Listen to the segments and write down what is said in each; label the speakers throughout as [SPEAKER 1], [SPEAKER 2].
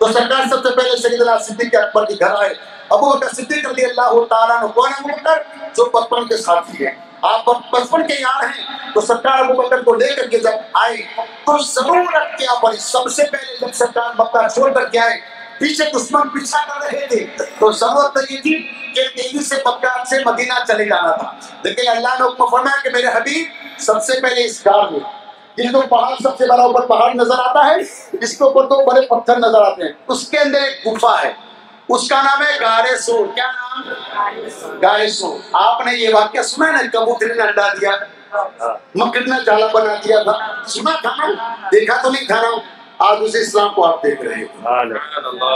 [SPEAKER 1] تو سرکار سب سے پہلے سیدنا صدیق اکبر کے گھر آئے. ابو بکر صدیق رضی اللہ تعالیٰ عنہ. کون ہے ابو بکر؟ جو بچپن کے ساتھی ہیں, آپ بچپن کے یار ہیں. تو سرکار ابو بکر کو لے کر کے جب آئے تو ضرورت کیا پڑی. سب سے پہلے جب سرکار مکہ چھوڑ کر کے آئے, پیچھے دشمن پیچھا کر رہے تھے, تو ضرورت تو یہ تھی کہ تیزی سے مکہ سے مدینہ چلے جانا تھا. لیکن اللہ نے حکم فرمایا کہ میرے حبیب سب سے پہلے اس غار میں, یہ جو پہاڑ سب سے بڑا اوپر پہاڑ نظر آتا ہے, اس کے اوپر دو بڑے پتھر نظر آتے ہیں, اس کے اندر ایک گفا ہے, اس کا نام ہے غار سور. کیا نام؟ غار سور. آپ نے یہ واقعہ سنا ہے نا, کبوتر نے انڈا دیا, مکڑی نے جالا بنا دیا تھا, سنا تھا نا, دیکھا تو نہیں تھا نا. آج اسے اسلام کو آپ دیکھ رہے ہیں.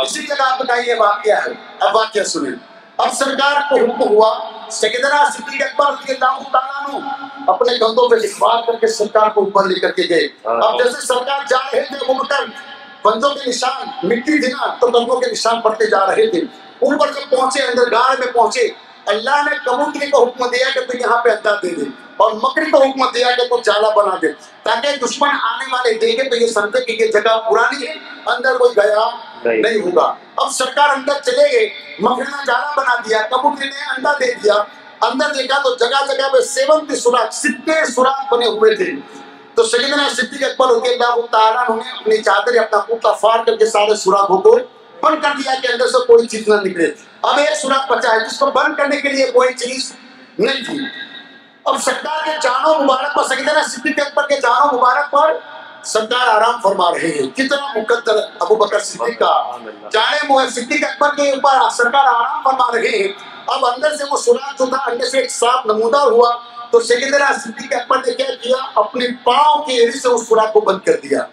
[SPEAKER 1] اسی جگہ آپ بتائیے واقعہ ہے. اب واقعہ سنیں. اب سرکار کو حکم ہوا, سیدنا صدیق اکبر رضی اللہ تعالیٰ عنہ اپنے کندھوں پہ لکھوا کر کے سرکار کو اوپر لے کر کے گئے. اب جیسے سرکار جا رہے تھے ابو بکر, کندھوں کے نشان, مٹی تھی نا تو کندھوں کے نشان پڑتے جا رہے تھے. اوپر جب پہنچے, اندر غار میں پہنچے, اللہ نے کبوتری کو حکم دیا کہ تو یہاں پہ انڈا دے دے, اور مکڑی کو حکم دیا کہ تو جالا بنا دے, تاکہ دشمن آنے والے دیکھے تو یہ سمجھے کہ یہ جگہ پرانی ہے, اندر کوئی گیا نہیں ہوگا. اب سرکار اندر چلے گئے, مکڑی نے جالا بنا دیا, کبوتری نے انڈا دے دیا. اندر دیکھا تو جگہ جگہ پہ 70 سوراخ, 70 سوراخ بنے ہوئے تھے. تو سیدنا صدیق اکبر رضی اللہ تعالیٰ عنہ نے اپنی چادر اپنا کرتا پھاڑ کر کے سارے سوراخوں کو بند کر دیا کہ اندر سے کوئی چیز نہ نکلے. اب ایک سوراخ بچا ہے جس کو بند کرنے کے لیے کوئی چیز نہیں تھی. اب سرکار کے جانوں مبارک پر, سیدنا صدیق اکبر کے جانوں مبارک پر سرکار آرام فرما رہے ہیں. کتنا مقدر ابو بکر صدیق کا جانے صدیق اکبر کے اوپر سرکار آرام فرما رہے ہیں. اب اندر سے وہ سوراخ جو تھا, اندر سے ایک سانپ نمودار ہوا. تو سیدنا صدیق اکبر نے کیا کیا, اپنے پاؤں کی ایڑی سے اس سوراخ کو بند کر دیا,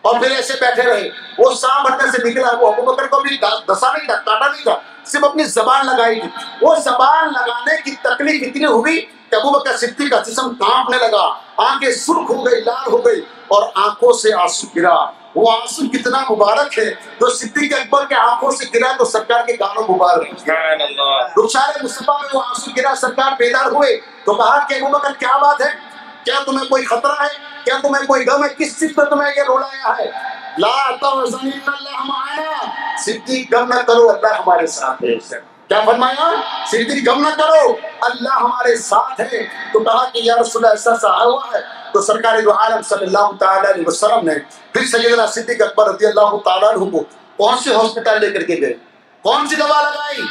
[SPEAKER 1] اور پھر ایسے بیٹھے رہے. وہ سانپ اندر سے نکلا, وہ ابو بکر کو بھی دسا نہیں تھا, کاٹا نہیں تھا, صرف اپنی زبان لگائی تھی. وہ زبان لگانے کی تکلیف اتنی ہوئی کہ ابو بکر صدیق کا جسم کانپنے لگا, آنکھیں سرخ ہو گئی, لال ہو گئی, اور آنکھوں سے آنسو گرا. وہ آنسو کتنا مبارک ہے, جو صدیق اکبر کے آنکھوں سے گرا تو سرکار کے گانوں مبارک. رخسار مصطفیٰ میں وہ آنسو گرا. سرکار بیدار ہوئے تو کہا کہ ابو بکر کیا بات ہے, کیا تمہیں کوئی خطرہ ہے, کیا تمہیں کوئی غم ہے, کس چیز پر تمہیں یہ رولایا ہے؟ لا تحزن ان اللہ معنا, صدیق غم نہ کرو, اللہ ہمارے ساتھ ہے. کیا فرمایا؟ صدیق غم نہ کرو, اللہ ہمارے ساتھ ہے. تو کہا کہ یا رسول اللہ ایسا سا ہوا ہے. تو سرکار دو عالم صلی اللہ تعالی علیہ وسلم نے پھر سیدنا صدیق اکبر رضی اللہ تعالیٰ عنہ کو کون سے ہاسپٹل لے کر کے گئے, کون سی دوا لگائی؟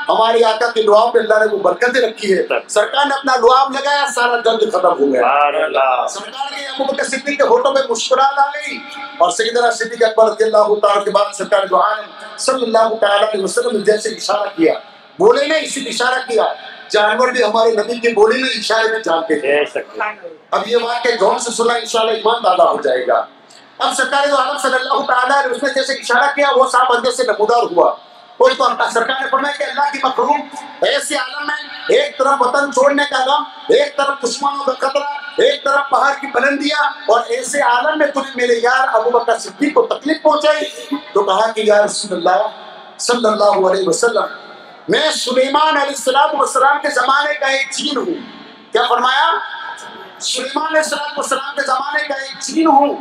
[SPEAKER 1] ہماری آقا کے دعا پہ اللہ نے وہ برکتیں رکھی ہے. سرکار نے اپنا لعاب لگایا, سارا درد ختم ہو گیا. سرکار کے ابو بکر صدیق کے ہونٹوں پہ مسکراہٹ آ گئی, اور سیدنا صدیق اکبر رضی اللہ تعالیٰ کے بعد سرکار دو عالم صلی اللہ تعالیٰ علیہ وسلم نے جیسے اشارہ کیا, بولے نہیں, اسی اشارہ کیا. جانور بھی ہمارے نبی کے بولے میں اشارے میں جانتے ہیں. اب یہ واقعہ غور سے سنا, انشاءاللہ ایمان پیدا ہو جائے گا. اب سرکار دو عالم صلی اللہ تعالیٰ علیہ وسلم نے جیسے اشارہ کیا, وہ صاحب اندر سے نمودار ہوا. اور تو سرکار نے فرمایا کہ اللہ کی مخلوق, ایسے عالم میں ایک طرف وطن چھوڑنے کا غم, ایک طرف دشمنوں کا خطرہ, ایک طرف پہاڑ کی بلندیاں, اور ایسے عالم میں تو نے میرے یار ابو بکر صدیق کو تکلیف پہنچائی. تو کہا کہ یا رسول اللہ صلی اللہ علیہ وسلم, میں سلیمان علیہ السلام کے زمانے کا ایک جین ہوں. کیا فرمایا؟ سلیمان علیہ السلام کے زمانے کا ایک جین ہوں.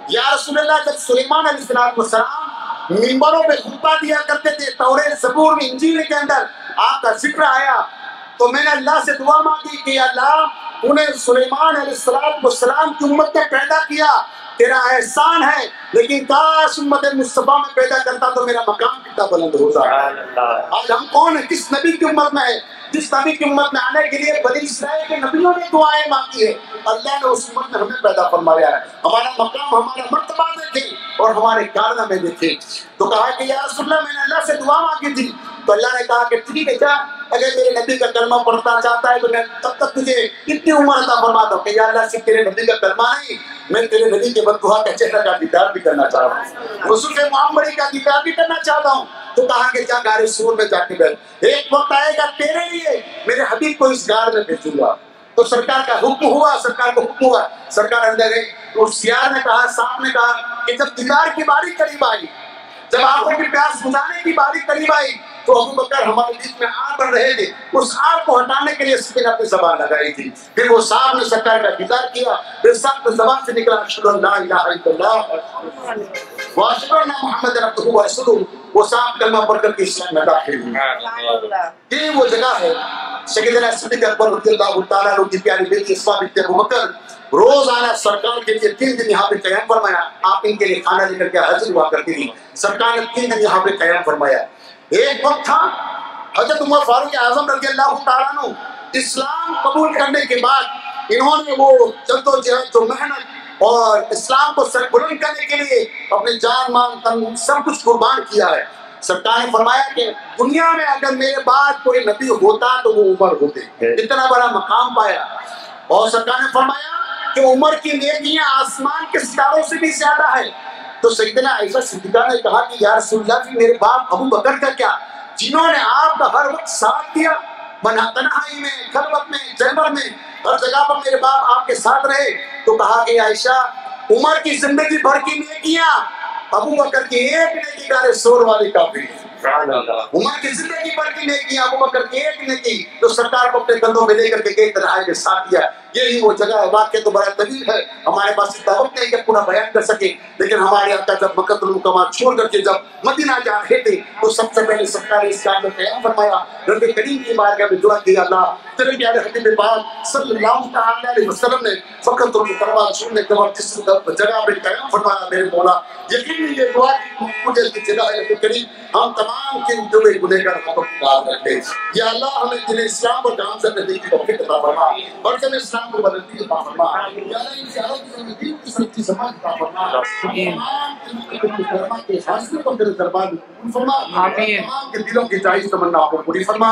[SPEAKER 1] یا رسول اللہ, جب سلیمان علیہ السلام منبروں پہ خطبہ دیا کرتے تھے, توریت, زبور, انجیل کے اندر آپ کا ذکر آیا, تو میں نے اللہ سے دعا مانگی کہ اللہ انہیں سلیمان علیہ السلام کی امت نے پیدا کیا, تیرا احسان ہے, لیکن کاش امت مصطفیٰ میں پیدا کرتا تو میرا مقام کتنا بلند ہوتا. آج ہم کون ہیں, کس نبی کی امت میں ہے؟ جس نبی کی امت میں آنے کے لیے بنی اسرائیل کے نبیوں نے دعائیں مانگی ہے, اللہ نے اس امت میں ہمیں پیدا فرمایا ہے. ہمارا مقام, ہمارا مرتبہ دیکھے اور ہمارے کارنامے دیکھے. تو کہا کہ یا رسول اللہ, میں نے اللہ سے دعا مانگی تھی. تو اللہ نے کہا کہ ٹھیک ہے, جا, اگر میرے نبی کا کلمہ پڑھنا چاہتا ہے تو میں تب تک تجھے اتنی عمر عطا فرماتا ہوں کہ یا اللہ, صرف تیرے نبی کا کلمہ نہیں, میں تیرے نبی کے بددعا کا چہرہ کا دیدار بھی کرنا چاہتا ہوں, رسول محمدی کا دیدار بھی کرنا چاہتا ہوں. تو کہا کہ جا غار سور میں جا کے بیٹھ, ایک وقت آئے گا تیرے لیے میرے حبیب کو اس غار میں بھیجوں گا. تو سرکار کا حکم ہوا, سرکار کو حکم ہوا, سرکار اندر گئے. اس سیار نے کہا, صاحب نے کہا کہ جب دیدار کی باری قریب آئی, جب آنکھوں کی پیاس بجھانے کی باری قریب آئی, تو ابو بکر ہمارے بیچ میں آگ بڑھ رہے تھے, اس آگ کو ہٹانے کے لیے سب نے اپنی زبان لگائی تھی. پھر وہ صاحب نے سرکار کا دیدار کیا, پھر سب زبان سے نکلا اشہد ان لا الہ الا اللہ. واشهد ان محمد عبدہ ورسولہ، وہ صاحب کلمہ پڑھ کر کے اسلام میں داخل ہوئے۔ یہ وہ جگہ ہے سیدنا صدیق اکبر رضی اللہ تعالیٰ عنہ کی پیاری بیٹی اسماء بنت ابو بکر روزانہ سرکار کے لیے 3 دن یہاں پہ قیام فرمایا۔ آپ ان کے لیے کھانا لے کر کے حاضر ہوا کرتی تھی، سرکار نے 3 دن یہاں پہ قیام فرمایا۔ ایک وقت تھا حضرت عمر فاروق اعظم رضی اللہ تعالیٰ عنہ اسلام قبول کرنے کے بعد انہوں نے وہ جدوجہد، جو محنت اور اسلام کو سر بلند کرنے کے لیے اپنے جان مال تن سب کچھ قربان کیا ہے۔ سرکار نے فرمایا کہ دنیا میں اگر میرے بعد کوئی نبی ہوتا تو وہ عمر ہوتے، اتنا بڑا مقام پایا۔ اور سرکار نے فرمایا کہ عمر کی نیکیاں آسمان کے ستاروں سے بھی زیادہ ہے۔ تو سیدنا عائشہ صدیقہ نے کہا کہ یا رسول اللہ جی میرے باپ ابو بکر کا کیا، جنہوں نے آپ کا ہر وقت ساتھ دیا، تنہائی میں، خلوت میں، جنگل میں، ہر جگہ پر میرے باپ آپ کے ساتھ رہے۔ تو کہا کہ عائشہ عمر کی زندگی بھر کی نیکیاں ابو بکر کی ایک نیکی کا سور والی کافی ہے۔ عمر کی زندگی بھر کی نیکیاں ابو بکر کی ایک نیکی، تو سرکار کو اپنے کندھوں میں لے کر کے گئی تنہائی میں ساتھ دیا۔ یہی وہ جگہ ہے۔ واقعہ تو بڑا طویل ہے، ہمارے پاس اتنا وقت نہیں کہ پورا بیان کر سکے، لیکن ہمارے آقا جب مکہ المکرمہ چھوڑ کر کے جب مدینہ جا رہے تھے تو سب سے پہلے سرکار نے اس کام میں قیام فرمایا، رب کریم کی بارگاہ میں دعا کی، اللہ تیرے پیارے حبیب پاک صلی اللہ تعالی علیہ وسلم نے مکہ المکرمہ چھوڑنے کے بعد جس جگہ پہ قیام فرمایا میرے مولا، یقیناً یہ دعا مجھے کی جگہ ہے رب کریم ہم تمام کے جو گنہگار ہم کو پکار رکھے۔ یا اللہ ہمیں دین اسلام اور کام سے نبی کی توفیق عطا فرما، برکت اسلام کو بلندی عطا فرما۔ یا اللہ ان زیارت کی دین کی سچی سمجھ عطا فرما، تمام کے مکرمہ کے حاصل کو تیرے دربار میں قبول فرما، تمام کے دلوں کی جائز تمنا کو پوری فرما۔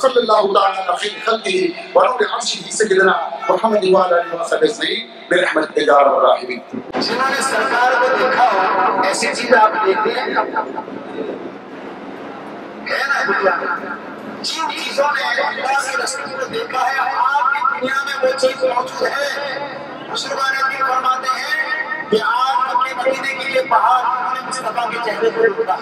[SPEAKER 1] صلی اللہ تعالی علی خیر خلقہ ونور عرشہ سیدنا محمد وعلی آلہ وصحبہ اجمعین برحمتک یا ارحم الراحمین۔
[SPEAKER 2] جنہوں نے سرکار کو دیکھا ہو ایسی چیز آپ دیکھتے ہیں ہے نا دنیا جن چیزوں نے اللہ کے رسول کو دیکھا ہے آپ کی دنیا میں وہ چیز موجود ہے۔ بزرگان دین فرماتے ہیں کہ آپ مکے مدینے کے لیے پہاڑ انہوں نے مصطفیٰ کے چہرے پر دیکھا،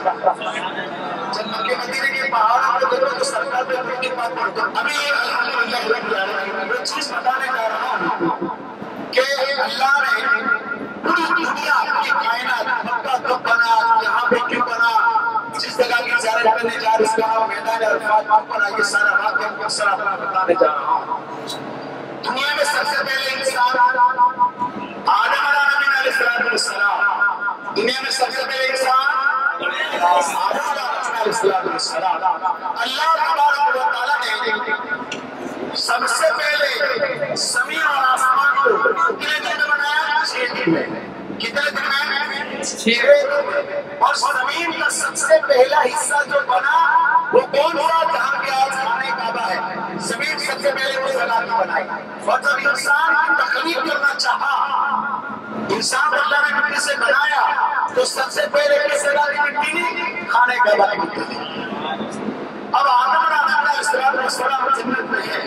[SPEAKER 2] جب مکے مدینے کے پہاڑوں کو دیکھو تو سرکار پہ ان کی بات پڑھتے ابھی الحمدللہ وہ چیز بتانے جا رہا ہوں کہ اللہ نے پوری دنیا کی کائنات مکہ کب بنا، یہاں پہ کیوں بنا، جس جگہ کی زیارت کرنے جا رہے اس کا میدان عرفات کب بنا، یہ سارا واقعہ مختصر آپ کو بتانے جا رہا ہوں۔ دنیا میں سب سے پہلے انسان آدم علیہ السلام، دنیا میں سب سے پہلے انسان آدم علیہ السلام۔ اللہ تبارک و تعالیٰ نے سب سے پہلے زمین اور آسمان کو کتنے دن میں بنایا؟ 6 دن میں۔ کتنے دن میں؟ 6 دن میں۔ اور زمین کا سب سے پہلا حصہ جو بنا وہ کون سا؟ جہاں کے آج خانہ کعبہ ہے، زمین سب سے پہلے وہ جگہ کی بنائی۔ اور جب انسان کی تخلیق کرنا چاہا، انسان اللہ نے مٹی سے بنایا تو سب سے پہلے کس جگہ کی مٹی تھی؟ خانہ کعبہ کی مٹی تھی۔ اب آدم علیہ السلام جنت میں ہے،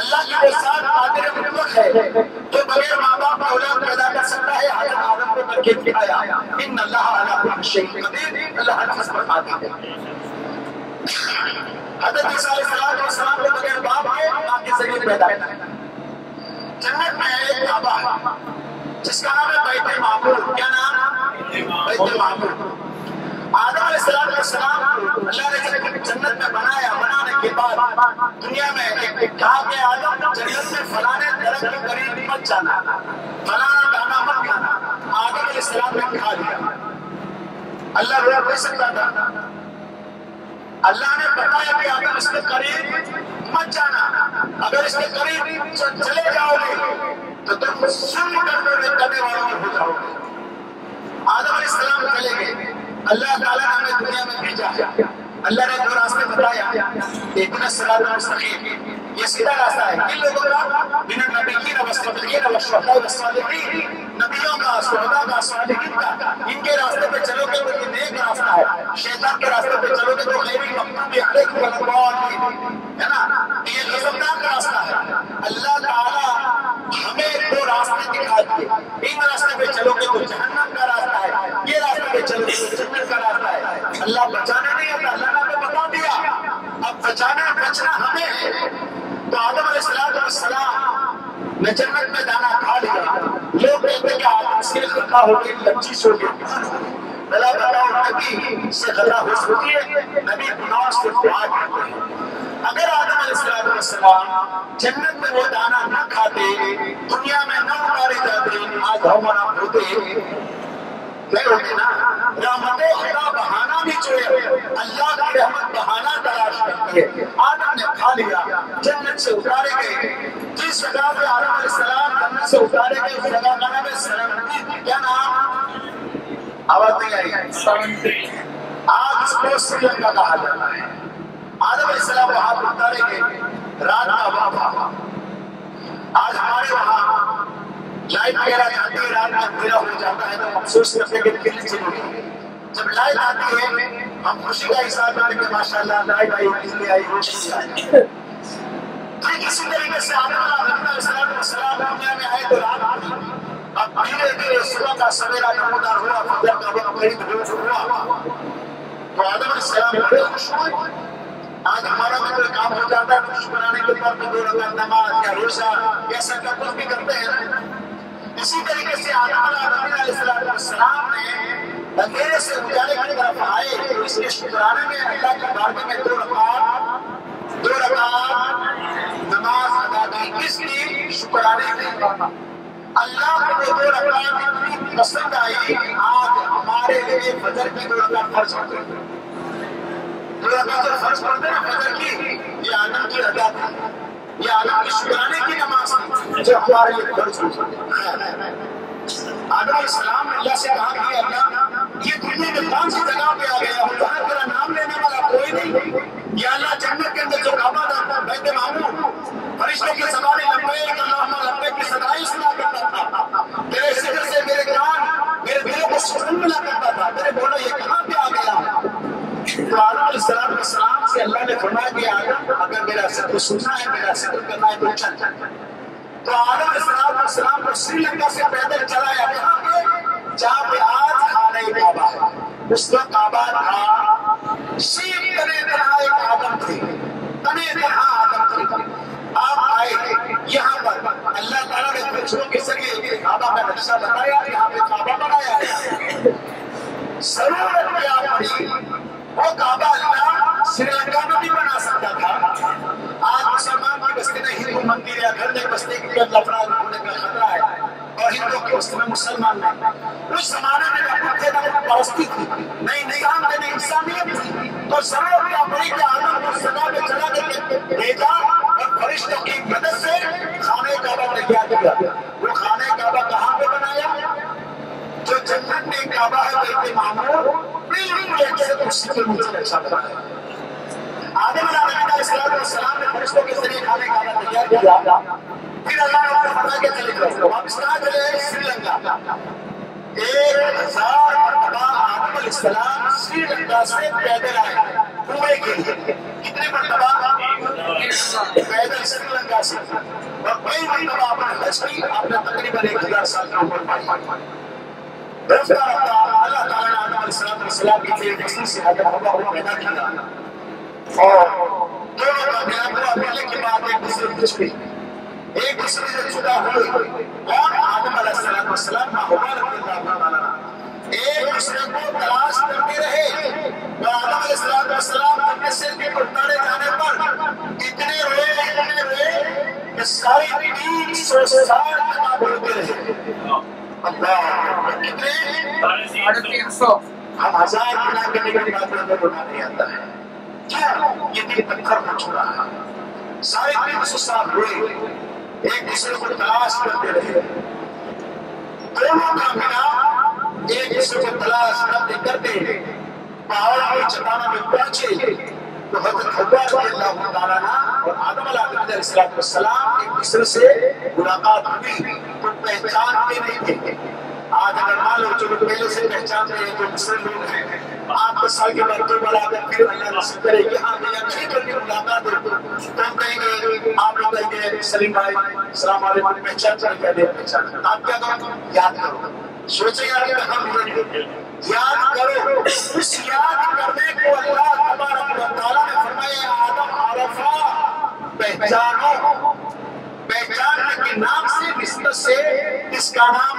[SPEAKER 2] اللہ کی وسعت قادر مطلق ہے، تو بغیر ماں باپ کا اولاد پیدا کر سکتا ہے۔ حضرت آدم کو کر کے دکھایا، ان اللہ علی کل شیء قدیر، اللہ ہر چیز پر قادر ہے۔ حضرت عیسیٰ علیہ السلام کو بغیر باپ کے ماں کے ذریعے پیدا کیا۔ جنت میں ایک کعبہ ہے جس کا نام ہے بیت المعمور۔ کیا نام؟ بیت المعمور۔ آدم علیہ السلام اللہ نے جنت میں بنایا، بنانے کے بعد دنیا میں کہا کہ آدم جنت میں فلانے درخت کے قریب مت جانا، فلانا دانا مت کھانا۔ آدم علیہ السلام نے کھا لیا۔ اللہ روک نہیں سکتا تھا، اللہ نے بتایا کہ آدم اس کے قریب مت جانا، اگر اس کے قریب چلے جاؤ گے تو تم سن کرنے والوں میں ہو جاؤ گے۔ آدم علیہ السلام چلے گئے، اللہ تعالیٰ نے ہمیں دنیا میں بھیجا، اللہ نے 2 راستے بتایا، اهدنا الصراط المستقیم، یہ سیدھا راستہ ہے۔ کن لوگوں کا؟ من النبیین والصدیقین والشہداء والصالحین، نبیوں کا، شہداء کا، صالحین کا۔ ان کے راستے پہ چلو گے تو یہ نیک راستہ ہے، شیطان کے راستے پہ چلو گے تو غیر المغضوب علیہم ولا الضالین، ہے نا، یہ غضبناک راستہ ہے۔ اللہ تعالیٰ ہمیں 2 راستے دکھا دیے، ان راستے پہ چلو گے تو جہنم کا راستہ ہے، یہ راستے پہ چلو گے تو جنت کا راستہ ہے۔ اللہ بچانے نہیں آتا، اللہ نے ہمیں بتا دیا، اب بچنا ہمیں ہے۔ تو آدم علیہ السلام نے جنت میں دانا کھا لیا۔ لوگ کہتے ہیں کہ آدم سے خطا ہو گئی، 25 ہو گئی، بلا بتاؤ نبی سے خطا ہو سکتی ہے؟ نبی گناہ سے دعا کرتے ہیں۔ اگر آدم علیہ السلام جنت میں وہ دانا نہ کھاتے، دنیا میں نہ اتارے جاتے، آج ہم نہ ہوتے نہیں ہوتے نا۔ رحمت خدا بہانہ بھی چھوڑے، اللہ کی رحمت بہانہ تلاش کرتی ہے۔ آدم نے کھا لیا، جنت سے اتارے گئے، جس جگہ پہ آدم علیہ السلام جنت سے اتارے گئے اس جگہ کا نام ہے سرنگی۔ کیا نام؟ آواز نہیں آئی؟ آج اس کو سری لنکا کہا جاتا ہے۔ آدم علیہ السلام وہاں پر اتارے گئے، رات کا وقت تھا۔ آج ہمارے وہاں لائٹ وغیرہ جاتی ہے، رات میں اندھیرا ہو جاتا ہے تو افسوس کرتے ہیں کہ بجلی چلی گئی۔ جب لائٹ آتی ہے ہم خوشی کا اظہار کرتے ہیں کہ ماشاءاللہ لائٹ آئی، بجلی آئی، روشنی آئی۔ ٹھیک اسی طریقے سے آدم علیہ السلام دنیا میں آئے تو رات آئی، اب دھیرے دھیرے صبح کا سویرا نمودار ہوا، فجر کا وقت قریب ہوا تو آدم علیہ السلام بڑے خوش ہوئے۔ آج ہمارا بھی کوئی کام ہو جاتا ہے خوش بنانے کے طور پہ 2 رکعت نماز یا روزہ یا صدقہ کچھ بھی کرتے ہیں۔ اسی طریقے سے آدم علیہ السلام نے اندھیرے سے اجالے کی طرف آئے تو اس کے شکرانے میں اللہ کی بارگاہ میں 2 رکعت نماز ادا کی۔ کس کی؟ شکرانے کی۔ اللہ کو 2 رکعت اتنی پسند آئی، آج ہمارے لیے فجر کی 2 رکعت فرض ہو گئی۔ 2 رکعت جو فرض پڑھتے ہیں فجر کی، یہ آدم کی ادا تھی، یہ آدم کی شکرانے کی نماز تھی جو ہمارے لیے فرض ہوئی۔ آدم علیہ السلام نے اللہ سے کہا کہ اللہ یہ دنیا میں کون سی جگہ پہ آ گیا ہوں جہاں تیرا نام لینے والا کوئی نہیں؟ یا اللہ جنت کے اندر جو کعبہ تھا بیت معمور، فرشتوں کی زبانیں لبیک اللہم لبیک کی صدائیں سنا کرتا تھا، تیرے ذکر سے میرے کان میرے دل کو سکون ملا کرتا تھا، میرے بولا یہ کہاں پہ آ گیا ہوں؟ تو آدم علیہ السلام سے اللہ نے فرمایا کہ آدم اگر میرا ذکر سننا ہے، میرا ذکر کرنا ہے تو چل۔ تو آدم علیہ السلام کو سری لنکا سے پیدل چلایا کہاں پہ؟ جہاں پہ آج خانہ کعبہ ہے۔ اس وقت کعبہ تھا، شیب تنے طرح ایک آدم تھے، تنے طرح آدم تھے۔ آپ آئے یہاں پر اللہ تعالیٰ نے فرشتوں کے ذریعے کعبہ کا نقشہ بتایا، یہاں پہ کعبہ بنایا ہے۔ ضرورت کیا پڑی؟ وہ کعبہ اللہ سری لنکا میں بھی بنا سکتا تھا۔ آج مسلمان کی بستی میں ہندو مندر یا گھر میں بستی کی افراد ہونے کا خطرہ ہے اور ہندو کی بستی میں مسلمان نہیں۔ اس زمانے میں نہ تھے نہ پرستی تھی، نہیں نظام تھے نہ انسانیت تھی، تو ضرورت کیا پڑی کہ آدم کو سزا میں چلا کر کے بھیجا اور فرشتوں کی مدد سے خانہ کعبہ تیار کیا۔ وہ خانہ کعبہ کہاں پہ بنایا؟ جو جنت میں کعبہ ہے بیت معمور، بالکل ایک سے اسی کے نیچے رکھا ہوا ہے۔ آدم علیہ السلام نے فرشتوں کے ذریعے خانہ کعبہ تیار کیا، پھر اللہ نے فرمایا کہ چلے جاؤ، واپس کہاں چلے؟ سری لنکا۔ 1000 مرتبہ آدم علیہ السلام سری لنکا سے پیدل آئے کنویں کے لیے۔ کتنے مرتبہ؟ پیدل سری لنکا سے، اور کئی مرتبہ آپ نے حج کی، آپ نے تقریباً 1000 سال کا عمر پائی۔ رفتہ رفتہ اللہ تعالیٰ نے آدم علیہ السلام کی ایک کسی سے حضرت ہوا ہوا پیدا کیا اور دونوں کا بیان ہوا، ملنے کے بعد ایک دوسرے کو چھوڑی، ایک دوسرے سے جدا ہوئے، اور آدم علیہ السلام ہوا رضی اللہ عنہ ایک دوسرے کو تلاش کرتے رہے۔ تو آدم علیہ السلام اپنے سر کے اتارے جانے پر اتنے روئے کہ ساری 300 سال تک بولتے رہے۔ اللہ کتنے؟
[SPEAKER 3] 350۔
[SPEAKER 2] ہم 1000 گنا کرنے کے بعد میں گنا نہیں آتا ہے کیا؟ یہ دل پتھر ہو چکا ہے۔ سارے 300 سال ہوئے ایک دوسرے کو تلاش کرتے رہے، دونوں کا ملا ایک دوسرے کو تلاش کرتے کرتے پہاڑ کی چٹانوں میں پہنچے تو حضرت حوا رضی اللہ تعالیٰ عنہ اور آدم علیہ السلام ایک دوسرے سے ملاقات ہوئی تو پہچانتے نہیں تھے۔ آج اگر مان لو جو لوگ پہلے سے پہچانتے ہیں جو مسلم لوگ ہیں، 8 سال کے بعد تو بڑا کر پھر اللہ نصیب کرے کہ ہاں بھیا نہیں کرنی ملاقات ہو تو ہم کہیں گے، آپ لوگ کہیں گے سلیم بھائی السلام علیکم، پہچان کر کیا دے پہچان، آپ کیا کرو؟ یاد کرو، سوچیں یار ہم یاد کرو۔ اس یاد کرنے کو اللہ تبارک و تعالیٰ نے فرمایا آدم عرفہ، پہچانو، پہچاننے کے نام سے نسبت سے اس کا نام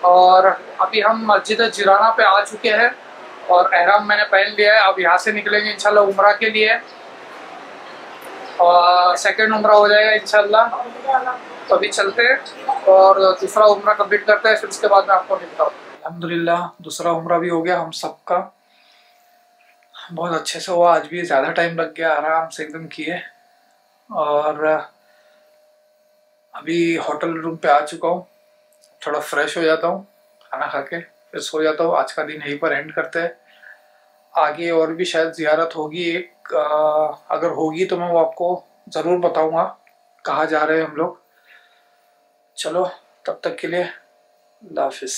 [SPEAKER 3] اور ابھی ہم مسجد جیرانہ پہ آ چکے ہیں اور احرام میں نے پہن لیا ہے. اب یہاں سے نکلیں گے انشاءاللہ عمرہ کے لیے اور سیکنڈ عمرہ ہو جائے گا انشاءاللہ. تو ابھی چلتے ہیں اور دوسرا عمرہ کمپلیٹ کرتے ہیں, پھر اس کے بعد میں آپ کو ملتا ہوں. الحمدللہ دوسرا عمرہ بھی ہو گیا ہم سب کا, بہت اچھے سے ہوا. آج بھی زیادہ ٹائم لگ گیا, آرام سے ایک دم کیے. اور ابھی ہوٹل روم پہ آ چکا ہوں, تھوڑا فریش ہو جاتا ہوں کھانا کھا کے, پھر سو جاتا ہوں. آج کا دن یہیں پر اینڈ کرتے ہیں. آگے اور بھی شاید زیارت ہوگی ایک, اگر ہوگی تو میں وہ آپ کو ضرور بتاؤں گا کہاں جا رہے ہیں ہم لوگ. چلو تب تک کے لیے اللہ حافظ.